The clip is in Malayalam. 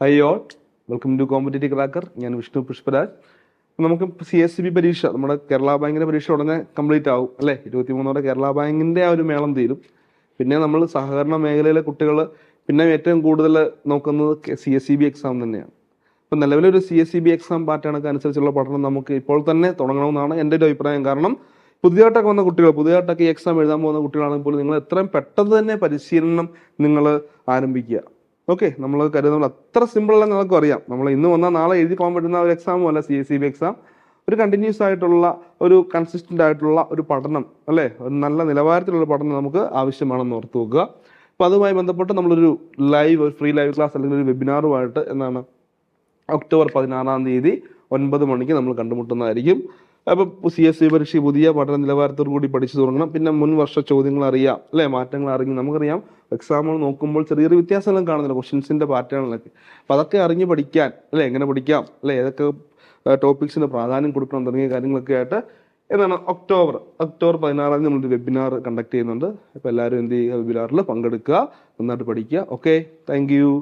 High all, welcome to competitive cracker. ഞാൻ വിഷ്ണു പുഷ്പരാജ്. നമുക്ക് CSCB പരീക്ഷ, നമ്മുടെ കേരള ബാങ്കിന്റെ പരീക്ഷ ഉടനെ കംപ്ലീറ്റ് ആവും അല്ലേ? 23 കേരള ബാങ്കിന്റെ ആ ഒരു മേളം തീരും. പിന്നെ നമ്മൾ സഹകരണ മേഖലയിലെ കുട്ടികൾ പിന്നെ ഏറ്റവും കൂടുതൽ നോക്കുന്നത് CSCB എക്സാം തന്നെയാണ്. അപ്പം നിലവിലൊരു CSCB എക്സാം പാറ്റേണൊക്കെ അനുസരിച്ചുള്ള പഠനം നമുക്ക് ഇപ്പോൾ തന്നെ തുടങ്ങണമെന്നാണ് എൻ്റെ ഒരു അഭിപ്രായം. കാരണം പുതിയതായിട്ടൊക്കെ വന്ന കുട്ടികൾ, പുതിയതായിട്ടൊക്കെ ഈ എക്സാം എഴുതാൻ പോകുന്ന കുട്ടികളാണെങ്കിൽ പോലും നിങ്ങൾ എത്രയും പെട്ടെന്ന് തന്നെ പരിശീലനം നിങ്ങൾ ആരംഭിക്കുക. ഓക്കെ, നമ്മൾ കരുതുന്നത് അത്ര സിമ്പിൾ അല്ലെന്ന് നമുക്ക് അറിയാം. നമ്മൾ ഇന്ന് വന്നാൽ നാളെ എഴുതി പോകാൻ പറ്റുന്ന ഒരു എക്സാമും അല്ല CSCB എക്സാം. ഒരു കണ്ടിന്യൂസ് ആയിട്ടുള്ള, ഒരു കൺസിസ്റ്റന്റ് ആയിട്ടുള്ള ഒരു പഠനം അല്ലേ, ഒരു നല്ല നിലവാരത്തിലുള്ള പഠനം നമുക്ക് ആവശ്യമാണെന്ന് ഓർത്ത് വെക്കുക. അപ്പോൾ അതുമായി ബന്ധപ്പെട്ട് നമ്മളൊരു ഒരു ഫ്രീ ലൈവ് ക്ലാസ് അല്ലെങ്കിൽ ഒരു വെബിനാറുമായിട്ട് ഒക്ടോബർ 16 9 മണിക്ക് നമ്മൾ കണ്ടുമുട്ടുന്നതായിരിക്കും. അപ്പോൾ CSCB പരീക്ഷ പുതിയ പഠന നിലവാരത്തോടു കൂടി പഠിച്ചു തുടങ്ങണം. പിന്നെ മുൻ വർഷ ചോദ്യങ്ങൾ അറിയാം അല്ലേ, മാറ്റങ്ങൾ അറിഞ്ഞ് നമുക്കറിയാം എക്സാമുകൾ നോക്കുമ്പോൾ ചെറിയ ചെറിയ വ്യത്യാസങ്ങളും കാണുന്നില്ല ക്വസ്റ്റ്യൻസിന്റെ പാറ്റേണിലൊക്കെ. അപ്പോൾ അതൊക്കെ അറിഞ്ഞ് പഠിക്കാൻ അല്ലേ, എങ്ങനെ പഠിക്കാം അല്ലേ, ഏതൊക്കെ ടോപ്പിക്സിന് പ്രാധാന്യം കൊടുക്കണം തുടങ്ങിയ കാര്യങ്ങളൊക്കെ ആയിട്ട് ഒക്ടോബർ 16 നമ്മളൊരു വെബിനാർ കണ്ടക്ട് ചെയ്യുന്നുണ്ട്. അപ്പോൾ എല്ലാവരും എന്ത് ചെയ്യുക, വെബിനാറിൽ പങ്കെടുക്കുക, നന്നായിട്ട് പഠിക്കുക. Okay, thank you.